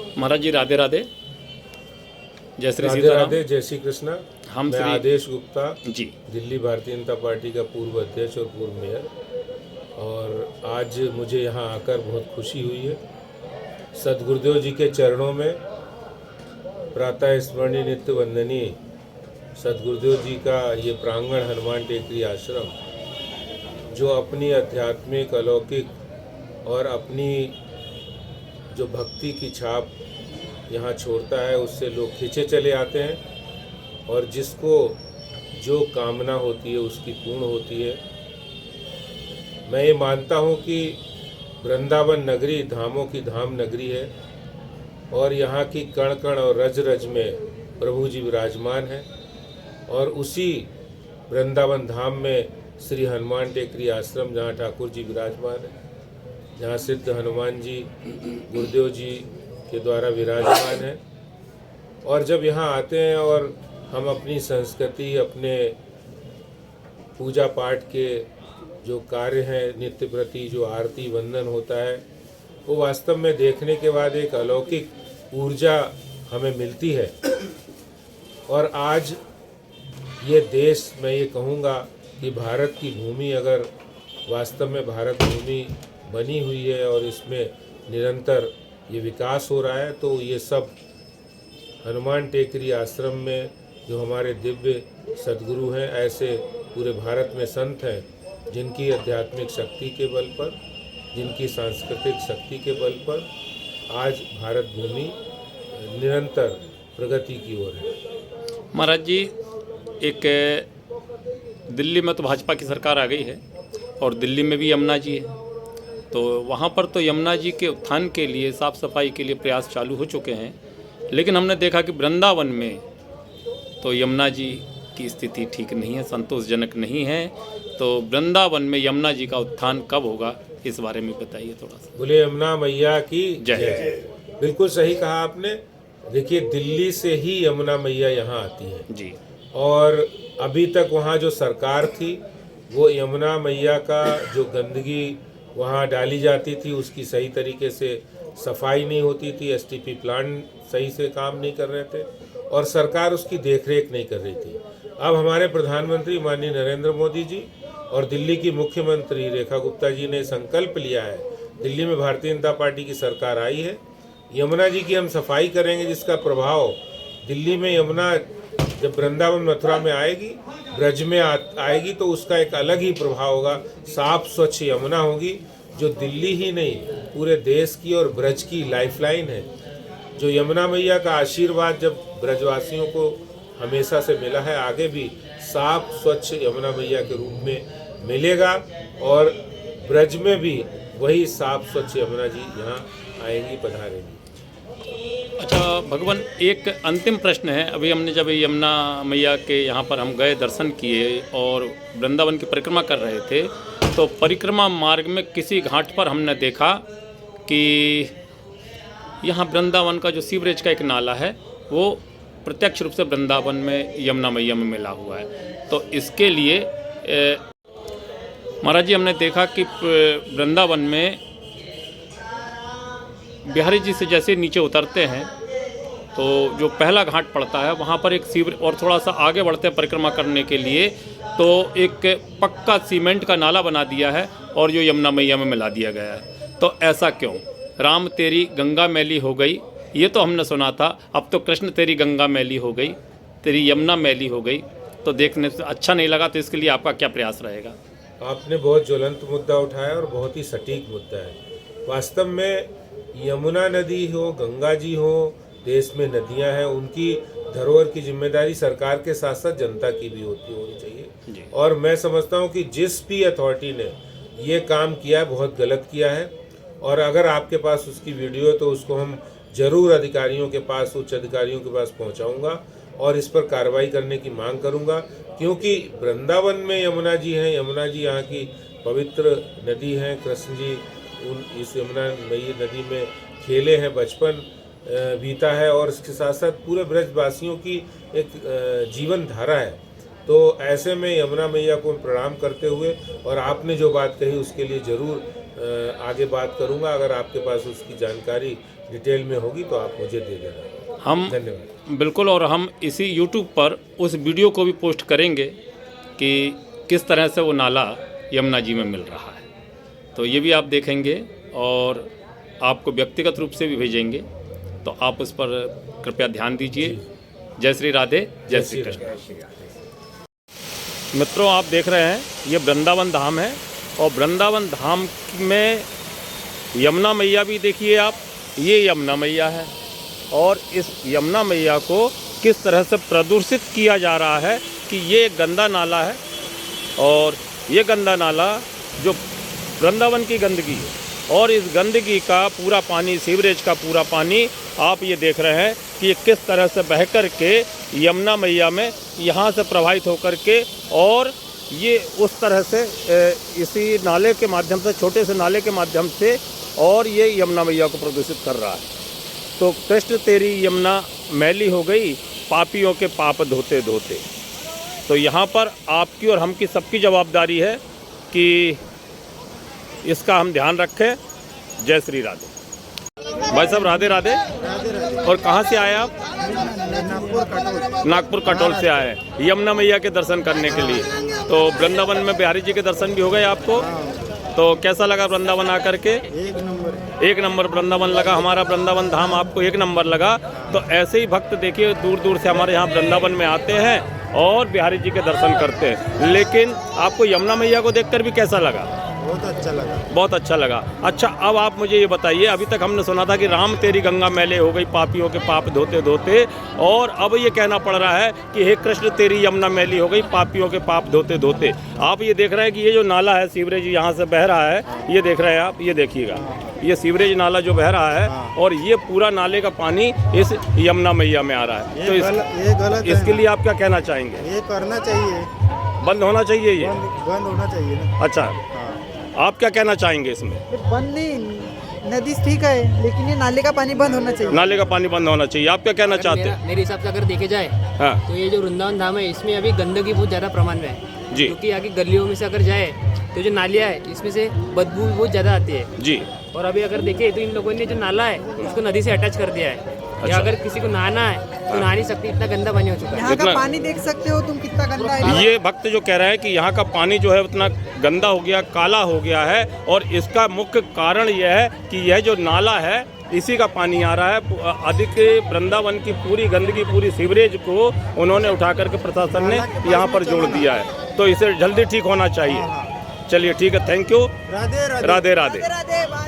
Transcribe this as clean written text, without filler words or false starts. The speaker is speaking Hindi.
महाराज जी राधे राधे। जय श्री राधे सीताराम। राधे, जय श्री कृष्णा। हम मैं श्री आदेश गुप्ता, जी दिल्ली भारतीय जनता पार्टी का पूर्व अध्यक्ष और पूर्व मेयर, और आज मुझे यहाँ आकर बहुत खुशी हुई है। सदगुरुदेव जी के चरणों में प्रातः स्मरणीय नित्य वंदनीय सदगुरुदेव जी का ये प्रांगण हनुमान टेकरी आश्रम, जो अपनी आध्यात्मिक अलौकिक और अपनी जो भक्ति की छाप यहाँ छोड़ता है, उससे लोग खींचे चले आते हैं और जिसको जो कामना होती है उसकी पूर्ण होती है। मैं ये मानता हूँ कि वृंदावन नगरी धामों की धाम नगरी है और यहाँ की कण कण और रज रज में प्रभु जी विराजमान हैं, और उसी वृंदावन धाम में श्री हनुमान टेकरी आश्रम, जहाँ ठाकुर जी विराजमान है, जहाँ सिद्ध हनुमान जी गुरुदेव जी के द्वारा विराजमान है। और जब यहाँ आते हैं और हम अपनी संस्कृति, अपने पूजा पाठ के जो कार्य हैं, नित्य प्रति जो आरती वंदन होता है, वो वास्तव में देखने के बाद एक अलौकिक ऊर्जा हमें मिलती है। और आज ये देश, मैं ये कहूँगा कि भारत की भूमि अगर वास्तव में भारत भूमि बनी हुई है और इसमें निरंतर ये विकास हो रहा है, तो ये सब हनुमान टेकरी आश्रम में जो हमारे दिव्य सद्गुरु हैं, ऐसे पूरे भारत में संत हैं जिनकी आध्यात्मिक शक्ति के बल पर, जिनकी सांस्कृतिक शक्ति के बल पर आज भारत भूमि निरंतर प्रगति की ओर है। महाराज जी, एक दिल्ली में तो भाजपा की सरकार आ गई है और दिल्ली में भी यमुना जी है, तो वहाँ पर तो यमुना जी के उत्थान के लिए, साफ सफाई के लिए प्रयास चालू हो चुके हैं, लेकिन हमने देखा कि वृंदावन में तो यमुना जी की स्थिति ठीक नहीं है, संतोषजनक नहीं है। तो वृंदावन में यमुना जी का उत्थान कब होगा, इस बारे में बताइए थोड़ा सा। बोले यमुना मैया की जय। बिल्कुल सही कहा आपने। देखिए, दिल्ली से ही यमुना मैया यहाँ आती है जी। और अभी तक वहाँ जो सरकार थी, वो यमुना मैया का जो गंदगी वहाँ डाली जाती थी, उसकी सही तरीके से सफाई नहीं होती थी, एसटीपी प्लांट सही से काम नहीं कर रहे थे और सरकार उसकी देखरेख नहीं कर रही थी। अब हमारे प्रधानमंत्री माननीय नरेंद्र मोदी जी और दिल्ली की मुख्यमंत्री रेखा गुप्ता जी ने संकल्प लिया है, दिल्ली में भारतीय जनता पार्टी की सरकार आई है, यमुना जी की हम सफाई करेंगे, जिसका प्रभाव दिल्ली में यमुना जब वृंदावन मथुरा में आएगी, ब्रज में आएगी, तो उसका एक अलग ही प्रभाव होगा। साफ स्वच्छ यमुना होगी, जो दिल्ली ही नहीं पूरे देश की और ब्रज की लाइफलाइन है। जो यमुना मैया का आशीर्वाद जब ब्रजवासियों को हमेशा से मिला है, आगे भी साफ स्वच्छ यमुना मैया के रूप में मिलेगा और ब्रज में भी वही साफ स्वच्छ यमुना जी यहाँ आएंगी, पधारेंगी। अच्छा भगवान, एक अंतिम प्रश्न है। अभी हमने जब यमुना मैया के यहाँ पर हम गए, दर्शन किए और वृंदावन की परिक्रमा कर रहे थे, तो परिक्रमा मार्ग में किसी घाट पर हमने देखा कि यहाँ वृंदावन का जो सीवरेज का एक नाला है, वो प्रत्यक्ष रूप से वृंदावन में यमुना मैया में मिला हुआ है। तो इसके लिए महाराज जी, हमने देखा कि वृंदावन में बिहारी जी से जैसे नीचे उतरते हैं तो जो पहला घाट पड़ता है, वहाँ पर एक सीवरेज, और थोड़ा सा आगे बढ़ते हैं परिक्रमा करने के लिए, तो एक पक्का सीमेंट का नाला बना दिया है और जो यमुना मैया में मिला दिया गया है। तो ऐसा क्यों? राम तेरी गंगा मैली हो गई, ये तो हमने सुना था। अब तो कृष्ण तेरी गंगा मैली हो गई, तेरी यमुना मैली हो गई, तो देखने से अच्छा नहीं लगा। तो इसके लिए आपका क्या प्रयास रहेगा? आपने बहुत ज्वलंत मुद्दा उठाया और बहुत ही सटीक मुद्दा है। वास्तव में यमुना नदी हो, गंगा जी हो, देश में नदियां हैं, उनकी धरोहर की जिम्मेदारी सरकार के साथ साथ जनता की भी होनी चाहिए। और मैं समझता हूं कि जिस भी अथॉरिटी ने ये काम किया है, बहुत गलत किया है। और अगर आपके पास उसकी वीडियो है तो उसको हम जरूर अधिकारियों के पास, उच्च अधिकारियों के पास पहुंचाऊंगा और इस पर कार्रवाई करने की मांग करूंगा, क्योंकि वृंदावन में यमुना जी हैं। यमुना जी यहाँ की पवित्र नदी हैं। कृष्ण जी इस यमुना मई नदी में खेले हैं, बचपन बीता है और इसके साथ साथ पूरे ब्रजवासियों की एक जीवन धारा है। तो ऐसे में यमुना मैया को प्रणाम करते हुए, और आपने जो बात कही उसके लिए ज़रूर आगे बात करूंगा। अगर आपके पास उसकी जानकारी डिटेल में होगी तो आप मुझे दे देना। हम धन्यवाद। बिल्कुल, और हम इसी यूट्यूब पर उस वीडियो को भी पोस्ट करेंगे कि किस तरह से वो नाला यमुना जी में मिल रहा है, तो ये भी आप देखेंगे और आपको व्यक्तिगत रूप से भी भेजेंगे, तो आप उस पर कृपया ध्यान दीजिए। जय श्री राधे, जय श्री कृष्ण। मित्रों, आप देख रहे हैं ये वृंदावन धाम है, और वृंदावन धाम में यमुना मैया भी देखिए आप, ये यमुना मैया है, और इस यमुना मैया को किस तरह से प्रदूषित किया जा रहा है कि ये एक गंदा नाला है, और ये गंदा नाला जो वृंदावन की गंदगी है, और इस गंदगी का पूरा पानी, सीवरेज का पूरा पानी आप ये देख रहे हैं कि ये किस तरह से बह कर के यमुना मैया में यहाँ से प्रवाहित होकर के, और ये उस तरह से इसी नाले के माध्यम से, छोटे से नाले के माध्यम से, और ये यमुना मैया को प्रदूषित कर रहा है। तो कृष्ण तेरी यमुना मैली हो गई, पापियों के पाप धोते धोते। तो यहाँ पर आपकी और हम की सबकी जवाबदारी है कि इसका हम ध्यान रखें। जय श्री राधे। भाई साहब, राधे राधे। और कहाँ से आए आप? नागपुर कटोल से आए हैं यमुना मैया के दर्शन करने के लिए। तो वृंदावन में बिहारी जी के दर्शन भी हो गए आपको, तो कैसा लगा वृंदावन आकर के? एक नंबर वृंदावन लगा। हमारा वृंदावन धाम आपको एक नंबर लगा। तो ऐसे ही भक्त देखिए दूर दूर से हमारे यहाँ वृंदावन में आते हैं और बिहारी जी के दर्शन करते हैं। लेकिन आपको यमुना मैया को देखकर भी कैसा लगा? बहुत अच्छा लगा। बहुत अच्छा लगा। अच्छा, अब आप मुझे ये बताइए, अभी तक हमने सुना था कि राम तेरी गंगा मैले हो गई, पापियों के पाप धोते धोते, और अब ये कहना पड़ रहा है कि हे कृष्ण तेरी यमुना मैली हो गई, पापियों के पाप धोते धोते। आप ये देख रहे हैं कि ये जो नाला है, सीवरेज यहाँ से बह रहा है, ये देख रहे हैं आप, ये देखिएगा, ये सीवरेज नाला जो बह रहा है, और ये पूरा नाले का पानी इस यमुना मैया में आ रहा है। तो ये गलत है। इसके लिए आप क्या कहना चाहेंगे? ये करना चाहिए, बंद होना चाहिए ये? बंद होना चाहिए ना। अच्छा, आप क्या कहना चाहेंगे इसमें? बंद नहीं, नदी ठीक है, लेकिन ये नाले का पानी बंद होना चाहिए। नाले का पानी बंद होना चाहिए। आप क्या कहना चाहते हैं? मेरे हिसाब से अगर देखे जाए हाँ तो ये जो वृंदावन धाम है, इसमें अभी गंदगी बहुत ज़्यादा प्रमाण में है जी। क्योंकि यहाँ की गलियों में से अगर जाए तो जो नालियाँ है इसमें से बदबू बहुत ज़्यादा आती है जी। और अभी अगर देखें तो इन लोगों ने जो नाला है उसको नदी से अटैच कर दिया है। या अगर किसी को नहाना है तो नहा नहीं सकती, इतना गंदा पानी हो चुका है। यहाँ का इतना- पानी देख सकते हो तुम कितना गंदा है। ये भक्त जो कह रहे हैं कि यहाँ का पानी जो है उतना गंदा हो गया, काला हो गया है, और इसका मुख्य कारण यह है कि यह जो नाला है इसी का पानी आ रहा है। अधिक वृंदावन की पूरी गंदगी, पूरी सीवरेज को उन्होंने उठा करके प्रशासन ने यहाँ पर जोड़ दिया है। तो इसे जल्दी ठीक होना चाहिए। चलिए ठीक है, थैंक यू। राधे राधे। राधे राधे। राधे राधे।